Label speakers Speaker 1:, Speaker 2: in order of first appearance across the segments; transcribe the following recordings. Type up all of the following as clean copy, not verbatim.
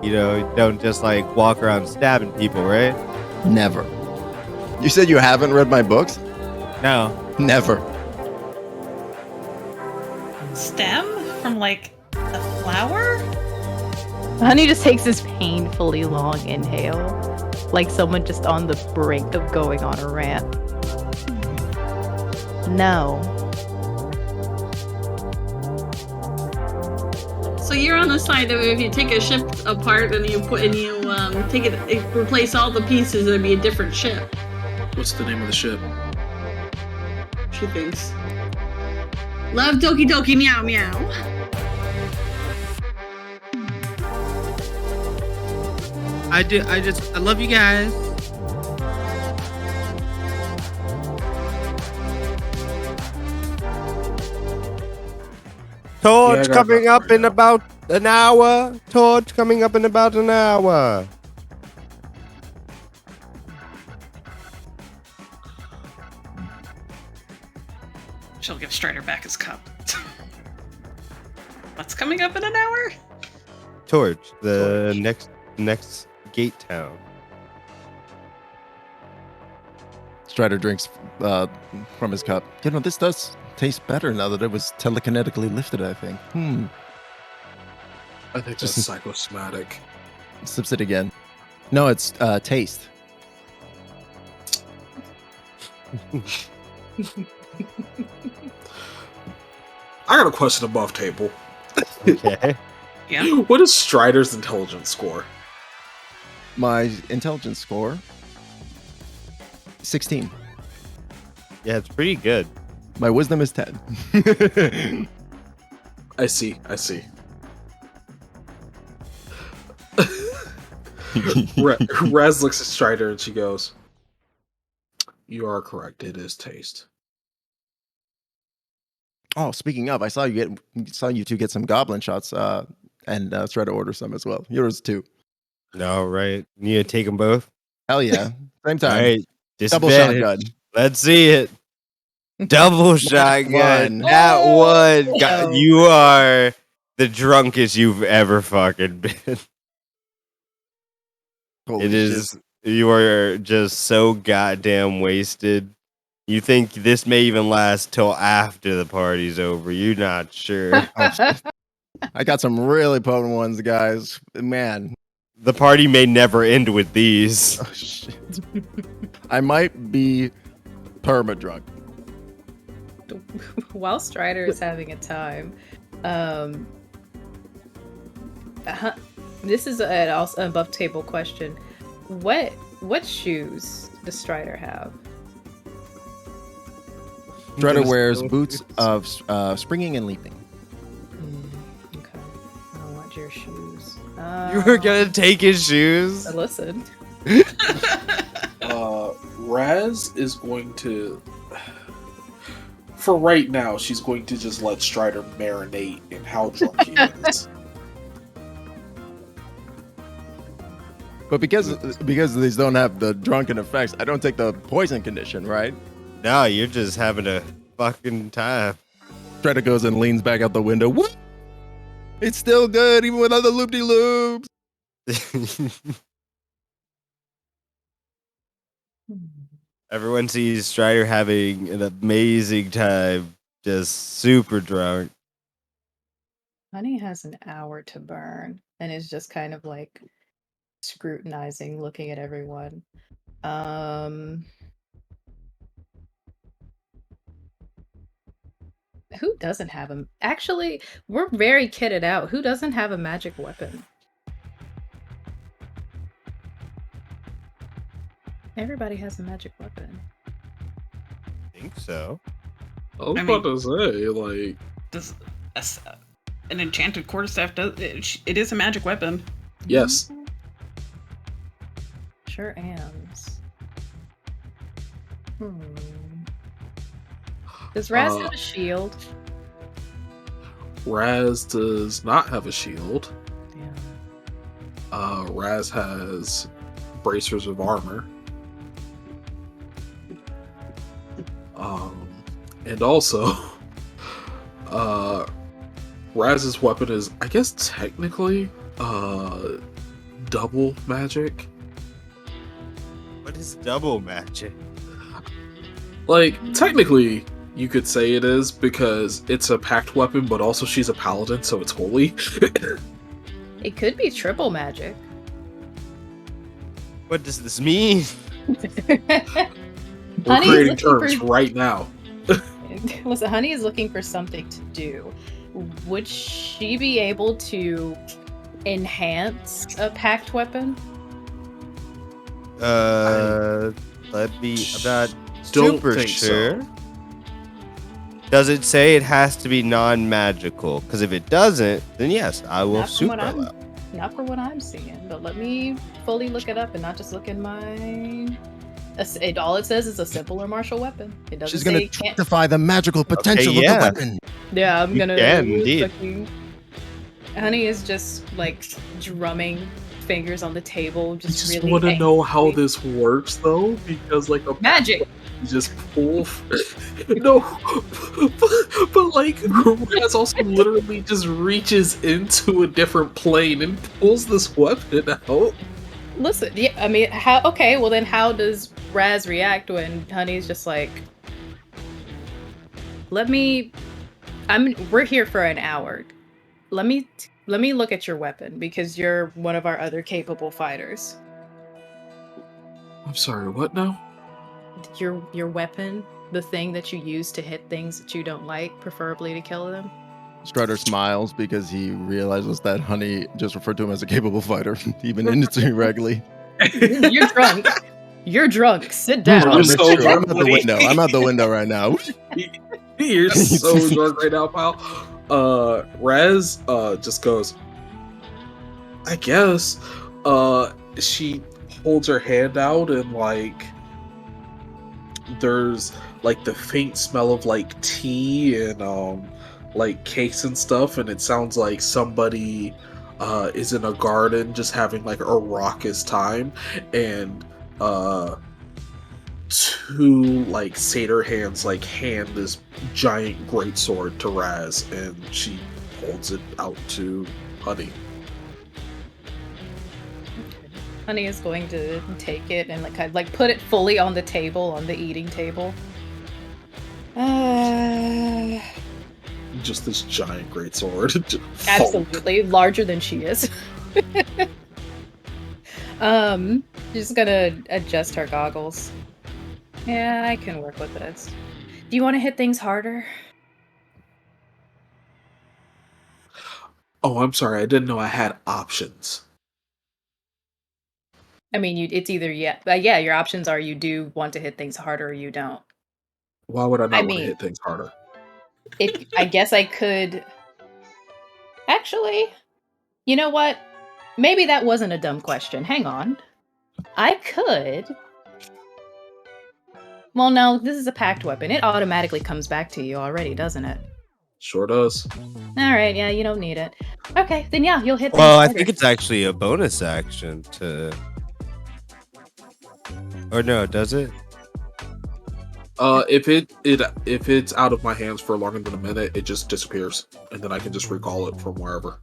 Speaker 1: don't just like walk around stabbing people, right?
Speaker 2: Never. You said you haven't read my books?
Speaker 1: No.
Speaker 2: Never.
Speaker 3: Stem from like a flower?
Speaker 4: Honey just takes this painfully long inhale, like someone just on the brink of going on a rant. No.
Speaker 3: So you're on the side of if you take a ship apart and you take it, replace all the pieces, it'd be a different ship.
Speaker 5: What's the name of the ship?
Speaker 3: She thinks. Love Doki Doki Meow Meow.
Speaker 6: I love you guys.
Speaker 1: Torch
Speaker 5: Yeah, I got
Speaker 1: coming
Speaker 5: nothing
Speaker 1: up
Speaker 5: right
Speaker 1: in
Speaker 5: now.
Speaker 1: about an hour. Torch coming up in about an hour.
Speaker 3: She'll give Strider back his cup. What's coming up in an hour?
Speaker 1: Torch, the next gate town.
Speaker 2: Strider drinks from his cup. This does taste better now that it was telekinetically lifted, I think.
Speaker 5: I think
Speaker 2: Just-
Speaker 5: that's psychosomatic.
Speaker 2: Sips it again. No, it's taste.
Speaker 5: I got a question above table.
Speaker 1: Okay.
Speaker 3: Yeah.
Speaker 5: What is Strider's intelligence score?
Speaker 2: My intelligence score, 16.
Speaker 1: Yeah, it's pretty good.
Speaker 2: My wisdom is 10.
Speaker 5: I see. Raz looks at Strider and she goes, "You are correct. It is taste."
Speaker 2: Oh, speaking of, I saw you two get some goblin shots, and try to order some as well. Yours too.
Speaker 1: No, right. You need to take them both.
Speaker 2: Hell yeah! Same
Speaker 1: All
Speaker 2: time.
Speaker 1: right.
Speaker 2: Double
Speaker 1: Disadvantage.
Speaker 2: shotgun.
Speaker 1: Let's see it. Double shotgun.
Speaker 2: one.
Speaker 1: That one.
Speaker 4: Oh.
Speaker 1: God, you are the drunkest you've ever fucking been.
Speaker 2: Holy
Speaker 1: It
Speaker 2: shit.
Speaker 1: is. You are just so goddamn wasted. You think this may even last till after the party's over. You're not sure.
Speaker 2: Oh, shit. I got some really potent ones, guys. Man,
Speaker 1: The party may never end with these.
Speaker 2: oh, shit. I might be perma drunk.
Speaker 4: While Strider is having a time, this is also an above table question. What shoes does Strider have?
Speaker 2: Strider wears boots of springing and leaping.
Speaker 4: Okay, I don't want your shoes.
Speaker 1: You were gonna take his shoes?
Speaker 4: Listen.
Speaker 5: Raz is going to, for right now, she's going to just let Strider marinate in how drunk he is.
Speaker 2: But because these don't have the drunken effects, I don't take the poison condition, right?
Speaker 1: No, you're just having a fucking time.
Speaker 2: Strider goes and leans back out the window. What? It's still good, even without the loop-de-loops.
Speaker 1: Everyone sees Strider having an amazing time, just super drunk.
Speaker 4: Honey has an hour to burn and is just kind of like scrutinizing, looking at everyone. Who doesn't have a... Actually, we're very kitted out. Who doesn't have a magic weapon? Everybody has a magic weapon.
Speaker 1: I think so.
Speaker 5: I was
Speaker 3: I
Speaker 5: about to say, like,
Speaker 3: Does an enchanted quarterstaff does it is a magic weapon?
Speaker 5: yes.
Speaker 4: Sure ams. Does Raz have a shield?
Speaker 5: Raz does not have a shield.
Speaker 4: Yeah.
Speaker 5: Raz has bracers of armor. And also, Raz's weapon is, I guess, technically, double magic?
Speaker 1: What is double magic?
Speaker 5: Like, technically, you could say it is because it's a pact weapon, but also she's a paladin, so it's holy.
Speaker 4: It could be triple magic.
Speaker 1: What does this mean?
Speaker 5: We're
Speaker 4: Honey is
Speaker 5: creating
Speaker 4: looking
Speaker 5: terms
Speaker 4: for-
Speaker 5: right now.
Speaker 4: Listen, Honey is looking for something to do. Would she be able to enhance a pact weapon?
Speaker 1: Let me. I'm not
Speaker 5: Don't
Speaker 1: super
Speaker 5: think
Speaker 1: sure.
Speaker 5: so.
Speaker 1: Does it say it has to be non-magical? Because if it doesn't, then yes, I will
Speaker 4: Not from
Speaker 1: super
Speaker 4: what I'm-
Speaker 1: allow.
Speaker 4: Not for what I'm seeing, but let me fully look it up and not just look in my. All it says is a simple or martial weapon. It doesn't
Speaker 2: She's
Speaker 4: say
Speaker 2: gonna
Speaker 4: it can't.
Speaker 2: defy the magical potential
Speaker 1: yeah.
Speaker 2: of the weapon.
Speaker 4: Yeah, I'm
Speaker 1: You
Speaker 4: gonna.
Speaker 1: can, indeed.
Speaker 4: Honey is just like drumming fingers on the table,
Speaker 5: I
Speaker 4: just,
Speaker 5: just
Speaker 4: really.
Speaker 5: want to know how
Speaker 4: angrily.
Speaker 5: this works, though, because, like, a
Speaker 4: Magic.
Speaker 5: just pull. No, but like, Raz also literally just reaches into a different plane and pulls this weapon out.
Speaker 4: Listen, yeah, I mean, how? Okay, well then, how does Raz react when Honey's just like, "Let me, we're here for an hour. Let me look at your weapon because you're one of our other capable fighters.
Speaker 5: I'm sorry, what now?
Speaker 4: Your weapon, the thing that you use to hit things that you don't like, preferably to kill them."
Speaker 2: Strider smiles because he realizes that Honey just referred to him as a capable fighter, even indirectly.
Speaker 4: You're drunk. You're drunk. Sit down.
Speaker 5: I'm
Speaker 2: That's
Speaker 5: so
Speaker 2: true. I'm
Speaker 5: drunk,
Speaker 2: out the
Speaker 5: buddy.
Speaker 2: window. I'm out the window right now.
Speaker 5: You're so drunk right now, pal. Raz, just goes, I guess. She holds her hand out and, like, there's, like, the faint smell of, like, tea and, like, cakes and stuff, and it sounds like somebody, is in a garden just having, like, a raucous time, and, two, like, satyr hands, like, hand this giant greatsword to Raz, and she holds it out to Honey.
Speaker 4: Honey is going to take it and like put it fully on the table, on the eating table.
Speaker 5: Just this giant greatsword.
Speaker 4: Absolutely larger than she is. She's gonna adjust her goggles. Yeah, I can work with this. Do you want to hit things harder?
Speaker 5: Oh, I'm sorry. I didn't know I had options.
Speaker 4: I mean, it's either yeah. Your options are you do want to hit things harder or you don't.
Speaker 5: Why would I not
Speaker 4: I
Speaker 5: want
Speaker 4: mean-
Speaker 5: to hit things harder?
Speaker 4: I guess I could. Actually, you know what? Maybe that wasn't a dumb question. Hang on. I could. Well, no, this is a packed weapon. It automatically comes back to you already, doesn't it?
Speaker 5: Sure does.
Speaker 4: All right, yeah, you don't need it. Okay, then yeah, you'll hit.
Speaker 1: Well, I
Speaker 4: things
Speaker 1: think
Speaker 4: harder.
Speaker 1: it's actually a bonus action to. Or no, does it?
Speaker 5: If it's out of my hands for longer than a minute, it just disappears, and then I can just recall it from wherever.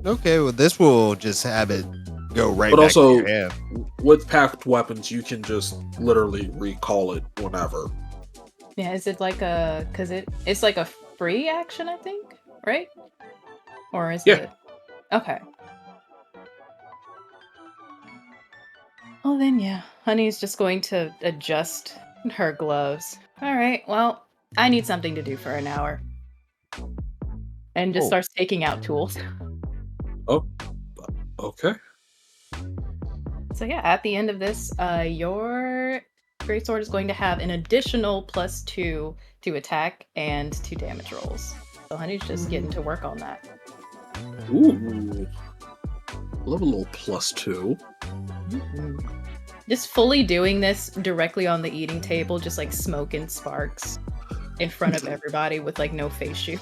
Speaker 1: Okay, well, this will just have it go right
Speaker 5: But
Speaker 1: back
Speaker 5: also-
Speaker 1: to your hand.
Speaker 5: With packed weapons, you can just literally recall it whenever.
Speaker 4: Yeah, is it like a? Cause it's like a free action, I think, right? Or is
Speaker 5: Yeah.
Speaker 4: it? Okay. Well then, yeah. Honey's just going to adjust her gloves. All right. Well, I need something to do for an hour. And just
Speaker 2: Oh.
Speaker 4: starts taking out tools.
Speaker 5: Okay.
Speaker 4: So yeah, at the end of this, your greatsword is going to have an additional +2 to attack and to damage rolls. So Honey's just getting to work on that.
Speaker 5: Ooh. Love a little +2.
Speaker 4: Just fully doing this directly on the eating table, just like smoke and sparks in front of everybody with like no face shield.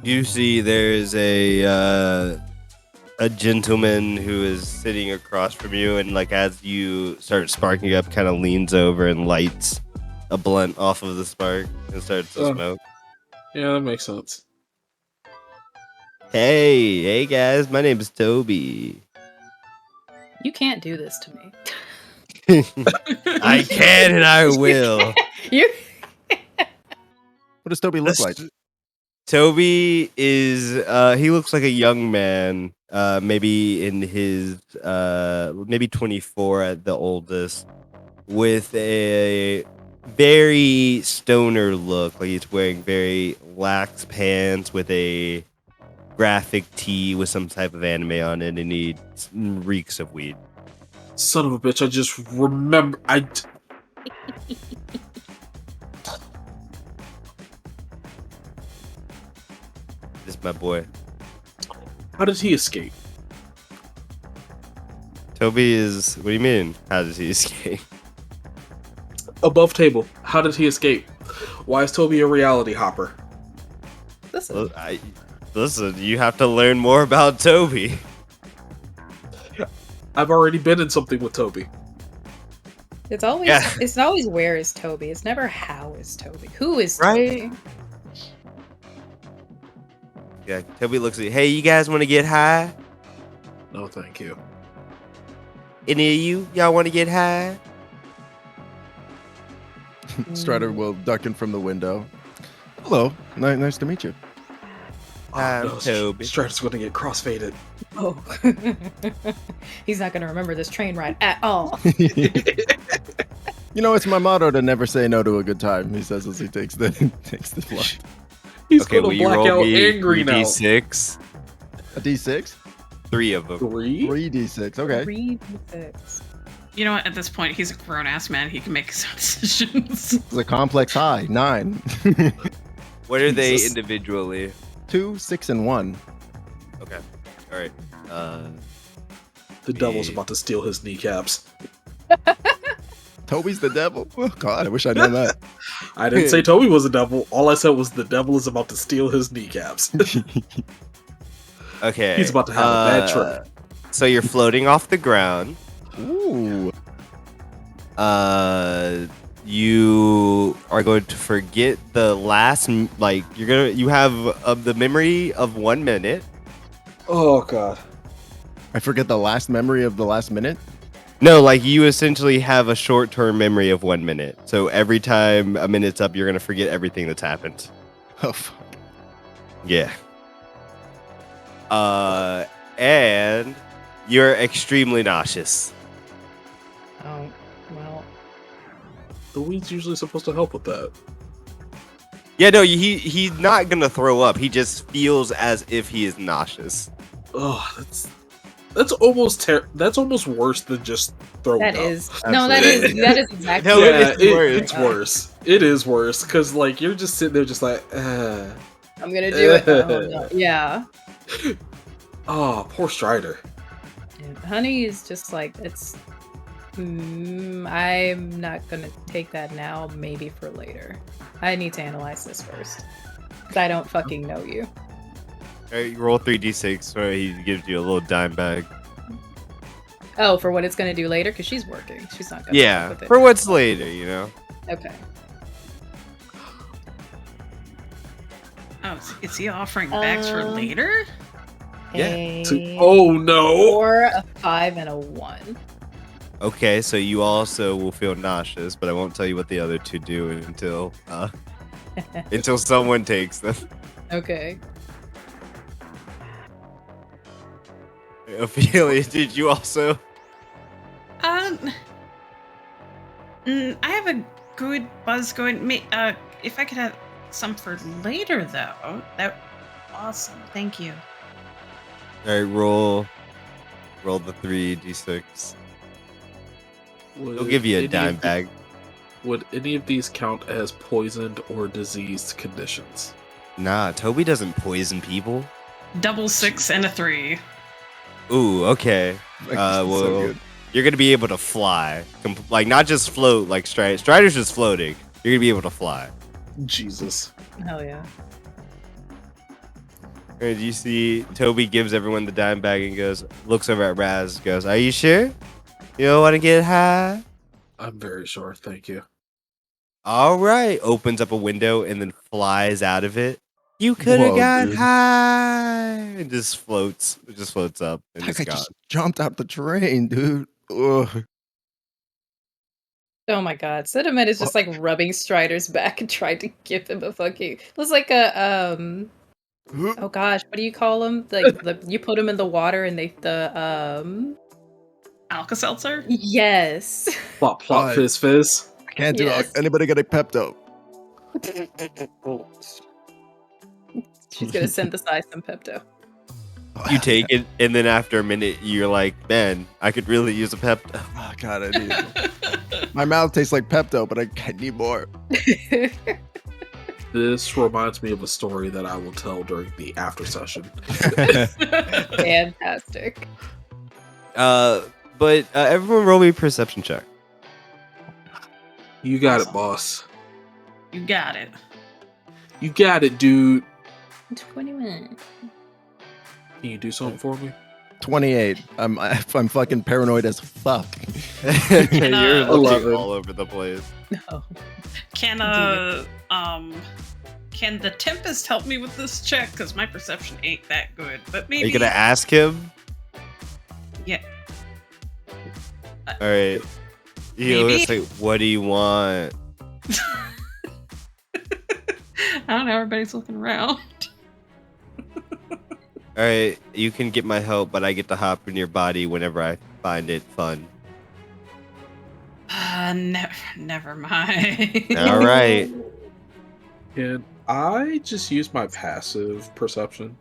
Speaker 1: You see, there's a gentleman who is sitting across from you, and like as you start sparking up, kind of leans over and lights a blunt off of the spark and starts to
Speaker 5: Oh.
Speaker 1: smoke.
Speaker 5: Yeah, that makes sense.
Speaker 1: Hey guys, my name is Toby.
Speaker 4: You can't do this to me.
Speaker 1: I can and I will.
Speaker 4: You.
Speaker 2: What does Toby look like?
Speaker 1: Toby is he looks like a young man, maybe in his maybe 24 at the oldest, with a very stoner look. Like he's wearing very lax pants with a graphic tee with some type of anime on it, and he reeks of weed.
Speaker 5: Son of a bitch! I just remember.
Speaker 1: This is my boy.
Speaker 5: How did he escape?
Speaker 1: Toby is. What do you mean? How does he escape?
Speaker 5: Above table. How did he escape? Why is Toby a reality hopper?
Speaker 4: Listen,
Speaker 1: Listen, you have to learn more about Toby.
Speaker 5: I've already been in something with Toby.
Speaker 4: it's always
Speaker 1: Yeah.
Speaker 4: it's always where is Toby. It's never how is Toby. Who is
Speaker 1: Right?
Speaker 4: Toby?
Speaker 1: Yeah, Toby looks at you. Hey, you guys want to get high?
Speaker 5: No, thank you.
Speaker 1: Any of you? Y'all want to get high?
Speaker 2: Strider will duck in from the window. Hello, nice to meet you.
Speaker 1: I'm Toby.
Speaker 5: Strider's gonna get crossfaded.
Speaker 4: Oh, he's not gonna remember this train ride at all.
Speaker 2: You know, it's my motto to never say no to a good time. He says as he takes the flight.
Speaker 5: He's
Speaker 1: Okay, will
Speaker 5: gonna
Speaker 1: you
Speaker 5: black
Speaker 1: roll
Speaker 5: out
Speaker 1: me
Speaker 5: angry now.
Speaker 1: D6?
Speaker 2: A D6,
Speaker 1: 3 of them.
Speaker 5: 3?
Speaker 2: 3D6. Okay.
Speaker 4: 3d6.
Speaker 7: You know what? At this point, he's a grown ass man. He can make his own decisions.
Speaker 2: It's a complex high. 9.
Speaker 1: What are they
Speaker 5: Jesus.
Speaker 1: individually?
Speaker 2: 2, 6, and 1.
Speaker 1: Okay. All right.
Speaker 5: The devil's
Speaker 1: Yeah.
Speaker 5: about to steal his kneecaps.
Speaker 2: Toby's the devil. Oh God, I wish I'd known that.
Speaker 5: I didn't say Toby was a devil. All I said was the devil is about to steal his kneecaps.
Speaker 1: Okay.
Speaker 5: He's about to have a bad trip.
Speaker 1: So you're floating off the ground.
Speaker 2: Ooh.
Speaker 1: You are going to forget the last, you have the memory of 1 minute.
Speaker 5: Oh god.
Speaker 2: I forget the last memory of the last minute.
Speaker 1: No, like you essentially have a short-term memory of 1 minute. So every time a minute's up, you're gonna forget everything that's happened.
Speaker 2: Oh fuck.
Speaker 1: Yeah. And you're extremely nauseous.
Speaker 4: Oh, well.
Speaker 5: The weed's usually supposed to help with that.
Speaker 1: Yeah, no, he's not gonna throw up. He just feels as if he is nauseous.
Speaker 5: Oh, that's almost that's almost worse than just throwing
Speaker 4: That
Speaker 5: up.
Speaker 4: is no, that is exactly.
Speaker 1: No,
Speaker 5: Yeah,
Speaker 1: it is worse.
Speaker 5: it's worse. It is worse because like you're just sitting there, just like,
Speaker 4: I'm gonna do it. Oh, no. Yeah.
Speaker 5: oh, poor Strider.
Speaker 4: And Honey is just like it's. I'm not gonna take that now. Maybe for later. I need to analyze this first. 'Cause I don't fucking know you.
Speaker 1: All right, you roll 3d6, or he gives you a little dime bag.
Speaker 4: Oh, for what it's gonna do later, because she's working. She's not gonna.
Speaker 1: Yeah,
Speaker 4: fuck with it.
Speaker 1: for what's later, you know.
Speaker 4: Okay.
Speaker 7: Oh, is he offering bags for
Speaker 4: Um,
Speaker 7: later?
Speaker 1: Yeah.
Speaker 5: Oh no!
Speaker 4: 4, a 5, and a 1.
Speaker 1: Okay, so you also will feel nauseous, but I won't tell you what the other two do until until someone takes them.
Speaker 4: Okay.
Speaker 1: Ophelia, did you also?
Speaker 7: I have a good buzz going. If I could have some for later, though, that awesome. Thank you.
Speaker 1: All right, roll the 3d6. They'll give you a dime bag.
Speaker 5: Would any of these count as poisoned or diseased conditions?
Speaker 1: Nah, Toby doesn't poison people.
Speaker 7: Double 6 and a 3.
Speaker 1: Ooh, okay.
Speaker 2: So
Speaker 1: Well,
Speaker 2: good.
Speaker 1: you're gonna be able to fly, like not just float like Strider. Strider's just floating. You're gonna be able to fly.
Speaker 5: Jesus.
Speaker 4: Hell yeah.
Speaker 1: And you see Toby gives everyone the dime bag and looks over at Raz, goes, "Are you sure? You don't want to get high?"
Speaker 5: I'm very sure, thank you.
Speaker 1: All right. Opens up a window and then flies out of it. You could have
Speaker 2: Whoa,
Speaker 1: got
Speaker 2: dude.
Speaker 1: high. It just floats. It just floats up and
Speaker 2: That
Speaker 1: it's
Speaker 2: guy
Speaker 1: gone.
Speaker 2: just jumped out the train, dude. Ugh.
Speaker 4: Oh my god. Cinnamon is just like rubbing Strider's back and trying to give him a fucking. It was like a oh gosh, what do you call them? Like you put them in the water and they
Speaker 7: Alka-Seltzer?
Speaker 4: yes.
Speaker 5: Plop, plop,
Speaker 2: Uh,
Speaker 5: fizz, fizz.
Speaker 2: I can't do
Speaker 4: Yes.
Speaker 2: it. Anybody get a Pepto?
Speaker 4: She's gonna synthesize some Pepto.
Speaker 1: You take it, and then after a minute, you're like, man, I could really use a pep.
Speaker 2: Oh, God, I need it. My mouth tastes like Pepto, but I need more.
Speaker 5: This reminds me of a story that I will tell during the after session.
Speaker 4: Fantastic.
Speaker 1: But everyone roll me a perception check.
Speaker 5: You got it, boss.
Speaker 7: You got it.
Speaker 5: You got it, dude.
Speaker 4: 21.
Speaker 5: Can you do something for me?
Speaker 2: 28. I'm fucking paranoid as fuck.
Speaker 1: You're looking
Speaker 5: 11.
Speaker 1: all over the place.
Speaker 4: No.
Speaker 7: Can can the Tempest help me with this check? Because my perception ain't that good. But
Speaker 1: Are
Speaker 7: maybe
Speaker 1: you gonna ask him?
Speaker 7: Yeah.
Speaker 1: All right. You
Speaker 7: Maybe.
Speaker 1: say, what do you want?
Speaker 7: I don't know, everybody's looking around.
Speaker 1: All right, you can get my help, but I get to hop in your body whenever I find it fun.
Speaker 7: Never mind.
Speaker 1: All right.
Speaker 5: Can I just use my passive perception?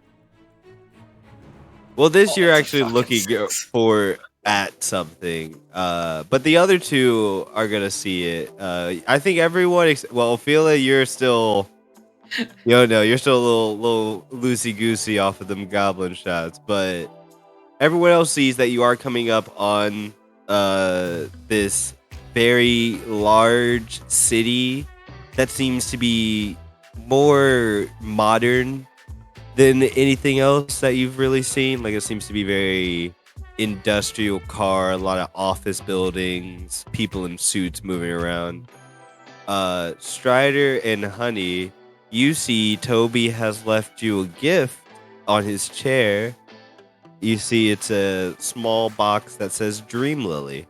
Speaker 1: Well, this
Speaker 7: Oh,
Speaker 1: you're
Speaker 7: that's a
Speaker 1: actually
Speaker 7: fucking
Speaker 1: looking
Speaker 7: six.
Speaker 1: for at something. But the other two are gonna see it. I think everyone. Well, Ophelia, you're still. You're still a little loosey goosey off of them goblin shots. But everyone else sees that you are coming up on this very large city that seems to be more modern than anything else that you've really seen. Like, it seems to be very industrial car, a lot of office buildings, people in suits moving around. Strider and Honey, you see Toby has left you a gift on his chair. You see it's a small box that says Dream Lily.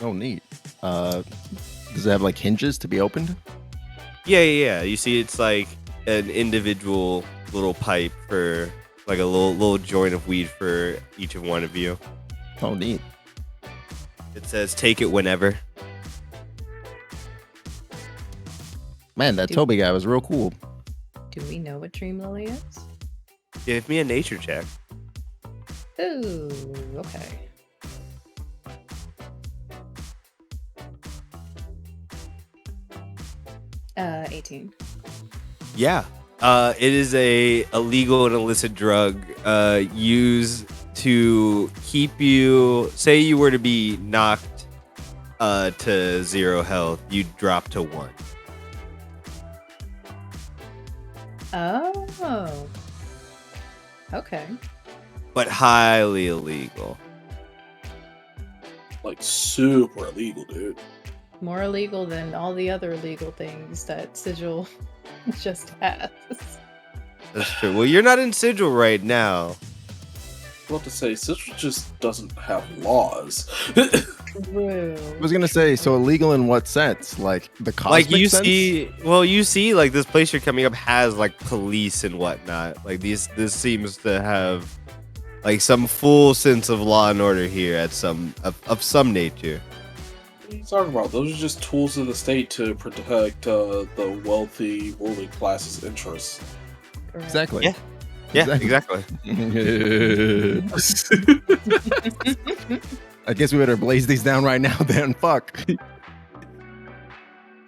Speaker 2: Oh, neat. Does it have like hinges to be opened?
Speaker 1: Yeah. You see it's like an individual little pipe for like a little joint of weed for each of one of you.
Speaker 2: Oh, neat.
Speaker 1: It says take it whenever.
Speaker 2: Man, that
Speaker 4: Dude.
Speaker 2: Toby guy was real cool.
Speaker 4: Do we know what Dream Lily is?
Speaker 1: Give me a nature check.
Speaker 4: Ooh, okay. Uh, 18.
Speaker 1: Yeah. It is a illegal and illicit drug used to keep you. Say you were to be knocked to 0 health, you drop to 1.
Speaker 4: Oh. Okay.
Speaker 1: But highly illegal.
Speaker 5: Like super illegal, dude.
Speaker 4: More illegal than all the other illegal things that Sigil just has.
Speaker 1: That's true. Well, you're not in Sigil right now.
Speaker 5: I was about to say, Citrus just doesn't have laws.
Speaker 4: True.
Speaker 2: I was gonna say, so illegal in what sense? Like the cosmic
Speaker 1: Like you
Speaker 2: sense?
Speaker 1: see like this place you're coming up has like police and whatnot. Like this seems to have like some full sense of law and order here at some of some nature.
Speaker 5: What are you talking about? Those are just tools of the state to protect the wealthy ruling class's interests.
Speaker 4: Correct.
Speaker 2: Exactly.
Speaker 1: Yeah. Yeah, exactly.
Speaker 2: I guess we better blaze these down right now then. Fuck.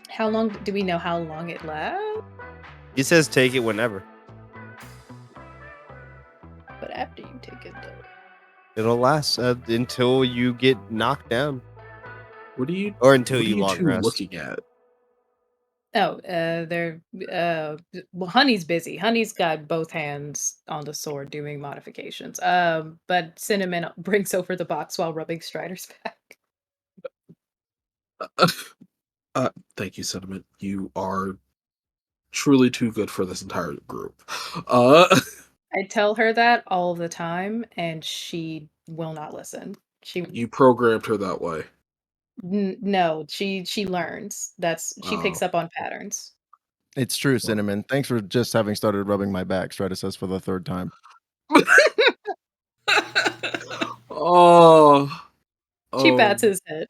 Speaker 4: How long do we know how long it lasts?
Speaker 1: He says take it whenever.
Speaker 4: But after you take it though.
Speaker 1: It'll last until you get knocked down
Speaker 5: What are you?
Speaker 1: or until
Speaker 5: what are
Speaker 1: you long
Speaker 5: two
Speaker 1: rest.
Speaker 5: looking at?
Speaker 4: Oh, they're well, Honey's busy. Honey's got both hands on the sword doing modifications. But Cinnamon brings over the box while rubbing Strider's back.
Speaker 5: Thank you, Sentiment. You are truly too good for this entire group.
Speaker 4: I tell her that all the time, and she will not listen. She
Speaker 5: You programmed her that way.
Speaker 4: no, she learns. She picks
Speaker 5: Oh.
Speaker 4: up on patterns.
Speaker 2: It's true, Cinnamon. Thanks for just having started rubbing my back, Strider says for the third time.
Speaker 5: Oh.
Speaker 4: She bats his head.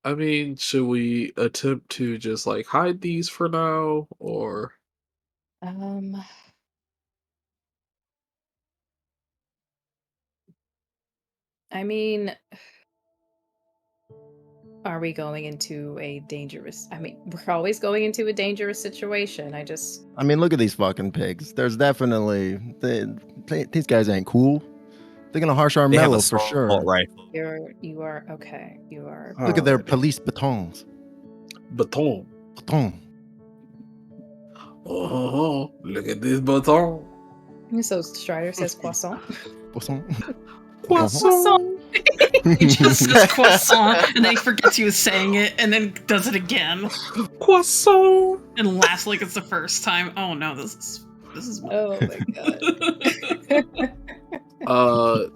Speaker 5: I mean, should we attempt to just like hide these for now, or
Speaker 4: Um, I mean, are we going into a dangerous? I mean, we're always going into a dangerous situation.
Speaker 2: I mean, look at these fucking pigs. There's definitely these guys ain't cool. They're gonna harsh our
Speaker 1: They have
Speaker 2: mellow
Speaker 1: a
Speaker 2: for
Speaker 1: assault
Speaker 2: sure.
Speaker 1: rifle.
Speaker 4: you are okay. You are.
Speaker 2: Look at their
Speaker 4: bored.
Speaker 2: police batons.
Speaker 5: baton?
Speaker 2: Baton.
Speaker 5: Oh, look at this baton.
Speaker 4: So Strider says croissant.
Speaker 2: Baton.
Speaker 5: Croissant.
Speaker 7: He just says croissant, and then he forgets he was saying it, and then does it again,
Speaker 5: Croissant.
Speaker 7: and laughs like it's the first time. Oh no, this is.
Speaker 4: Oh my god.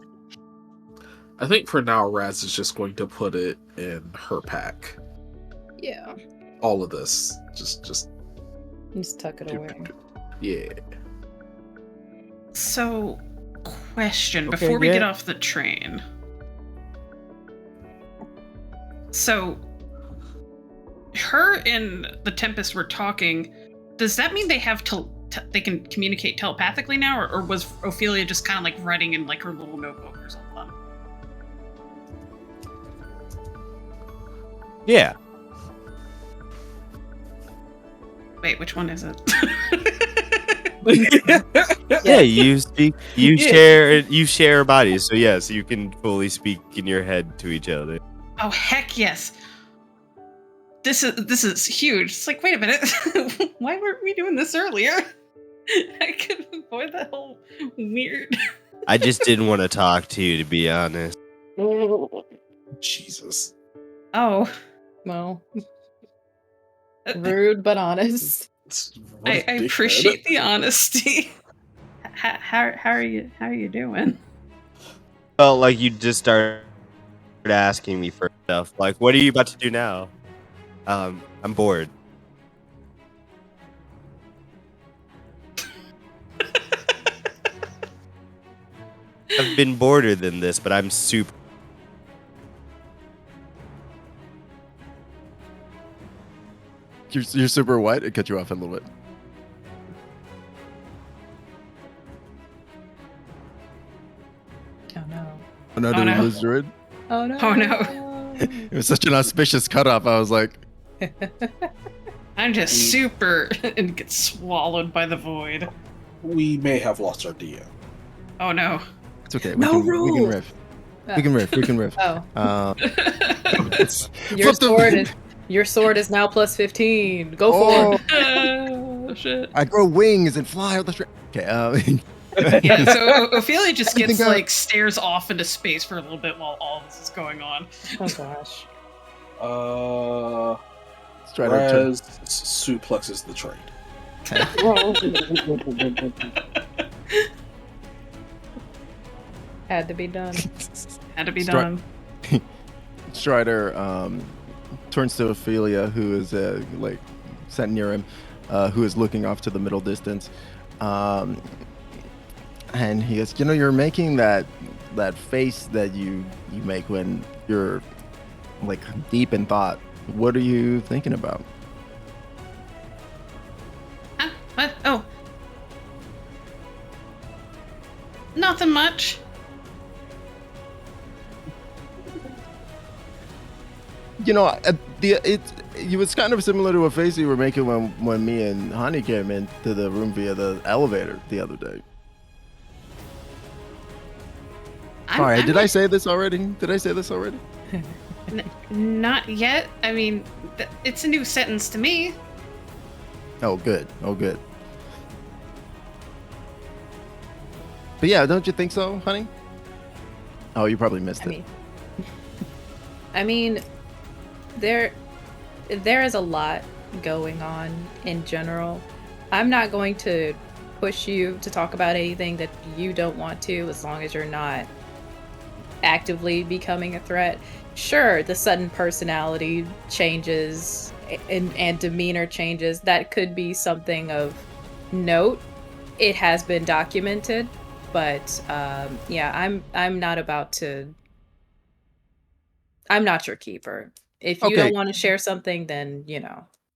Speaker 5: I think for now, Raz is just going to put it in her pack.
Speaker 4: Yeah.
Speaker 5: All of this, just
Speaker 4: Just tuck it away.
Speaker 5: yeah.
Speaker 7: So, question
Speaker 2: Okay,
Speaker 7: before we
Speaker 2: yeah.
Speaker 7: get off the train. So, her and the Tempest were talking. Does that mean they have they can communicate telepathically now, or was Ophelia just kind of like writing in like her little notebook or something?
Speaker 1: Yeah.
Speaker 7: Wait, which one is it?
Speaker 1: Yeah, you speak. You share bodies. So yes, you can fully speak in your head to each other.
Speaker 7: Oh heck yes! This is huge. It's like, wait a minute, why weren't we doing this earlier? I could avoid that whole weird.
Speaker 1: I just didn't want to talk to you, to be honest.
Speaker 5: Jesus.
Speaker 7: Oh,
Speaker 4: Well, rude but honest.
Speaker 7: I appreciate the honesty. How are you doing?
Speaker 1: Felt like you just started asking me for stuff. Like, what are you about to do now? I'm bored. I've been boreder than this, but I'm super.
Speaker 2: You're super white. It cut you off a little bit.
Speaker 4: Oh no.
Speaker 2: Oh no,
Speaker 7: Oh,
Speaker 2: did we
Speaker 7: no.
Speaker 2: lose Druid?
Speaker 4: Oh no.
Speaker 7: Oh, no.
Speaker 2: It was such an auspicious cutoff. I was like,
Speaker 7: I'm just super and get swallowed by the void.
Speaker 5: We may have lost our DM.
Speaker 7: Oh no.
Speaker 2: it's okay.
Speaker 4: No
Speaker 2: We can
Speaker 4: rules.
Speaker 2: riff. We can riff. We can riff.
Speaker 4: Oh,
Speaker 2: It's
Speaker 4: your sword is now plus 15. Go
Speaker 2: Oh.
Speaker 4: for it.
Speaker 7: Oh shit.
Speaker 2: I grow wings and fly out the street. Okay.
Speaker 7: Yeah, so Ophelia just
Speaker 2: I
Speaker 7: gets
Speaker 2: think I-
Speaker 7: like stares off into space for a little bit while all this is going on.
Speaker 4: Oh gosh.
Speaker 2: Let's try to turn.
Speaker 5: Raz suplexes the train.
Speaker 4: Had to be done.
Speaker 7: Had to be
Speaker 2: Stri-
Speaker 7: done.
Speaker 2: Strider turns to Ophelia, who is like sat near him, who is looking off to the middle distance, and he goes, "You know, you're making that face that you make when you're like deep in thought. What are you thinking about?"
Speaker 7: Huh? What? Oh. Nothing much.
Speaker 2: You know, it was kind of similar to a face you were making when me and Honey came into the room via the elevator the other day. Sorry, did I say this already?
Speaker 7: Not yet. I mean, it's a new sentence to me.
Speaker 2: Oh, good. But yeah, don't you think so, Honey? Oh, you probably missed it.
Speaker 4: I mean, there. there is a lot going on in general. I'm not going to push you to talk about anything that you don't want to, as long as you're not actively becoming a threat. Sure, the sudden personality changes and demeanor changes. That could be something of note. It has been documented, but yeah, I'm not about to. I'm not your keeper. If you
Speaker 2: Okay.
Speaker 4: don't want to share something, then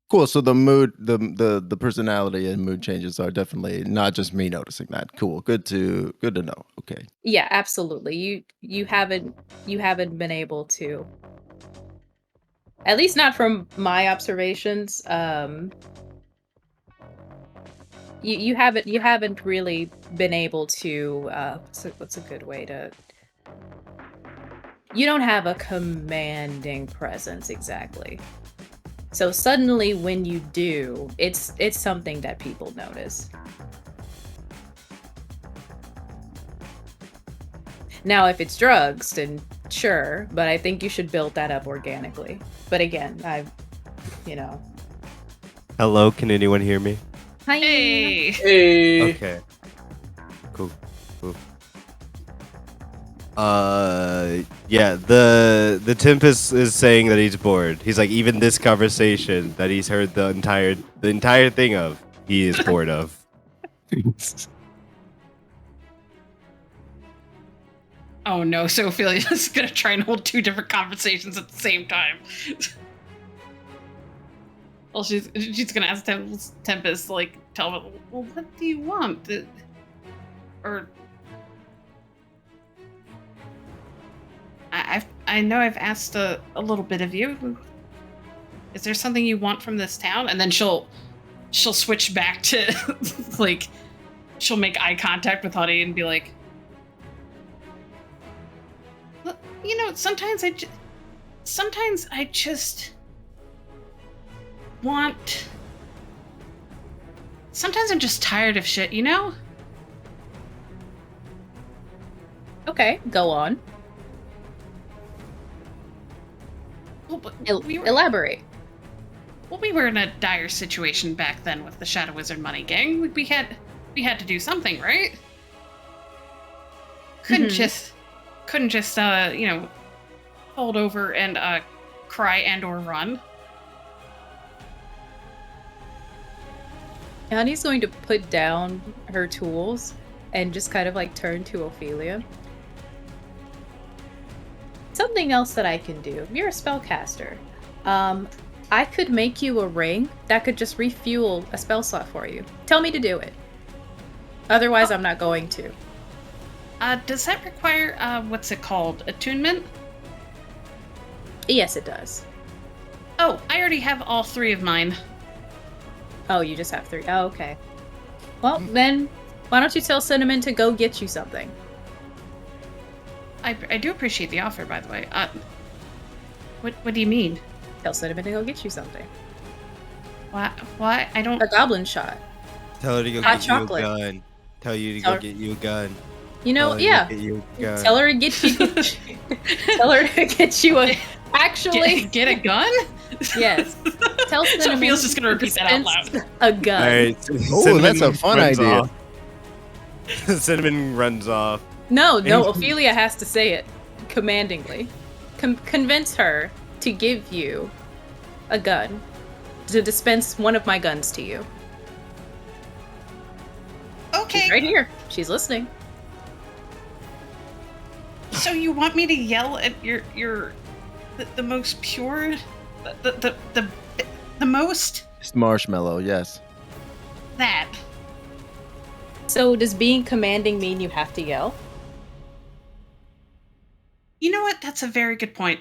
Speaker 2: Cool. So the mood, the personality and mood changes are definitely not just me noticing that. Cool. Good to know. Okay.
Speaker 4: Yeah, absolutely. You haven't been able to, at least not from my observations. You haven't really been able to. What's a good way to? You don't have a commanding presence exactly. So suddenly, when you do, it's something that people notice. Now, if it's drugs, then sure, but I think you should build that up organically. But again,
Speaker 1: Hello, can anyone hear me?
Speaker 4: Hi.
Speaker 7: Hey.
Speaker 5: Hey.
Speaker 1: Okay. Cool. Yeah, the Tempest is saying that he's bored. He's like, even this conversation that he's heard the entire thing of, he is bored of.
Speaker 7: Oh no, so Ophelia's gonna try and hold 2 different conversations at the same time. Well, she's gonna ask Tempest, like, tell him, well, what do you want? Or I know I've asked a little bit of you. Is there something you want from this town? And then she'll switch back to like, she'll make eye contact with Honey and be like, well, sometimes I just want. Sometimes I'm just tired of shit,
Speaker 4: Okay, go on.
Speaker 7: Well, but
Speaker 4: Elaborate.
Speaker 7: Well, we were in a dire situation back then with the Shadow Wizard Money Gang. We had to do something, right? Couldn't just hold over and cry and or run.
Speaker 4: Honey's going to put down her tools and just kind of like turn to Ophelia. Something else that I can do. You're a spellcaster. I could make you a ring that could just refuel a spell slot for you. Tell me to do it. Otherwise, I'm not going to.
Speaker 7: Does that require, what's it called? Attunement?
Speaker 4: Yes, it does.
Speaker 7: Oh, I already have all 3 of mine.
Speaker 4: Oh, you just have 3. Oh, okay. Well, then, why don't you tell Cinnamon to go get you something?
Speaker 7: I do appreciate the offer, by the way. What do you mean?
Speaker 4: Tell Cinnamon to go get you something.
Speaker 7: Why? I don't...
Speaker 4: A goblin shot.
Speaker 1: Tell her to go
Speaker 4: Hot
Speaker 1: get
Speaker 4: chocolate.
Speaker 1: you a gun. Tell you to
Speaker 4: Tell
Speaker 1: go
Speaker 4: her-
Speaker 1: get you a gun.
Speaker 4: Yeah.
Speaker 1: Get you a gun.
Speaker 4: Tell her to get you. Tell her to get you a. Actually,
Speaker 7: Get a gun?
Speaker 4: yes. Tell Cinnamon.
Speaker 7: Sophia's just gonna repeat that out
Speaker 4: dispense
Speaker 7: loud.
Speaker 4: A gun.
Speaker 1: All right.
Speaker 2: Oh, that's a fun idea.
Speaker 1: Cinnamon runs off.
Speaker 4: No, Ophelia has to say it commandingly. Convince her to give you a gun, to dispense one of my guns to you.
Speaker 7: Okay.
Speaker 4: She's right here. She's listening.
Speaker 7: So you want me to yell at the most pure, the most
Speaker 2: It's marshmallow, yes.
Speaker 7: that?
Speaker 4: So does being commanding mean you have to yell?
Speaker 7: You know what? That's a very good point.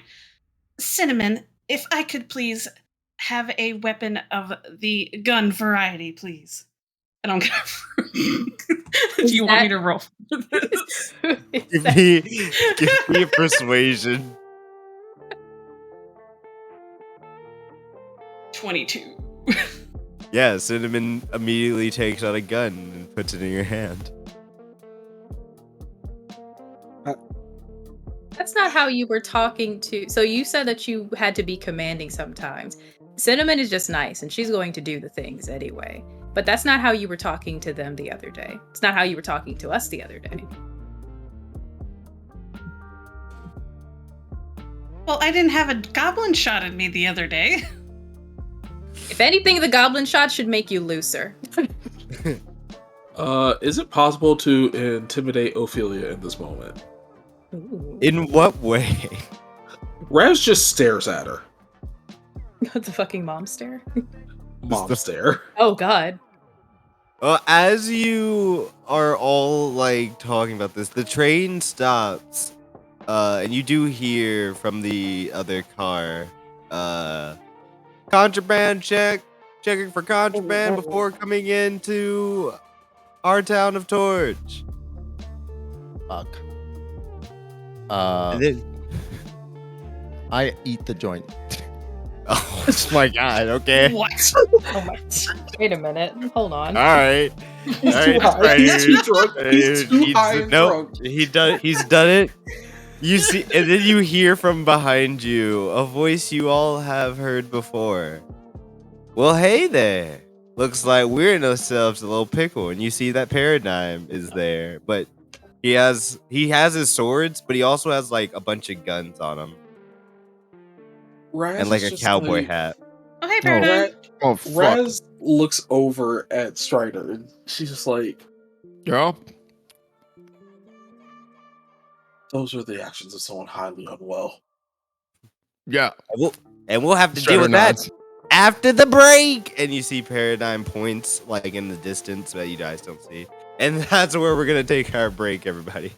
Speaker 7: Cinnamon, if I could please have a weapon of the gun variety, please. And I'm gonna. Do you want me to roll?
Speaker 1: Give me a persuasion.
Speaker 7: 22.
Speaker 1: Yeah, Cinnamon immediately takes out a gun and puts it in your hand.
Speaker 4: That's not how you were talking to. So you said that you had to be commanding sometimes. Cinnamon is just nice, and she's going to do the things anyway. But that's not how you were talking to them the other day. It's not how you were talking to us the other day.
Speaker 7: Well, I didn't have a goblin shot at me the other day.
Speaker 4: If anything, the goblin shot should make you looser.
Speaker 5: Is it possible to intimidate Ophelia in this moment?
Speaker 4: Ooh.
Speaker 1: In what way?
Speaker 5: Raz just stares at her.
Speaker 4: The fucking mom stare.
Speaker 5: Mom stare.
Speaker 4: Oh god.
Speaker 1: Well, as you are all like talking about this, the train stops, and you do hear from the other car, contraband check, checking for contraband before coming into our town of Torch.
Speaker 2: Fuck.
Speaker 1: And then,
Speaker 2: I eat the joint.
Speaker 1: oh my god! Okay.
Speaker 7: What?
Speaker 4: Oh my. Wait a minute. Hold on.
Speaker 1: All right.
Speaker 5: He's
Speaker 1: All
Speaker 5: too
Speaker 1: right.
Speaker 5: high. He's too drunk. He's too
Speaker 1: He's-
Speaker 5: high and
Speaker 1: nope,
Speaker 5: drunk.
Speaker 1: He's done it. You see, and then you hear from behind you a voice you all have heard before. Well, hey there. Looks like we're in ourselves a little pickle, and you see that Paradigm is there, but he has his swords, but he also has like a bunch of guns on him
Speaker 5: Raz
Speaker 1: and like
Speaker 5: is
Speaker 1: a
Speaker 5: just
Speaker 1: cowboy
Speaker 5: like-
Speaker 1: hat.
Speaker 7: Oh, hey, Paradigm.
Speaker 2: Oh, fuck.
Speaker 5: Raz looks over at Strider and she's just like,
Speaker 2: Yeah?
Speaker 5: those are the actions of someone highly unwell.
Speaker 2: Yeah.
Speaker 1: And we'll have to deal
Speaker 2: Strider
Speaker 1: with that
Speaker 2: nods.
Speaker 1: after the break. And you see Paradigm points like in the distance that you guys don't see. And that's where we're gonna take our break, everybody.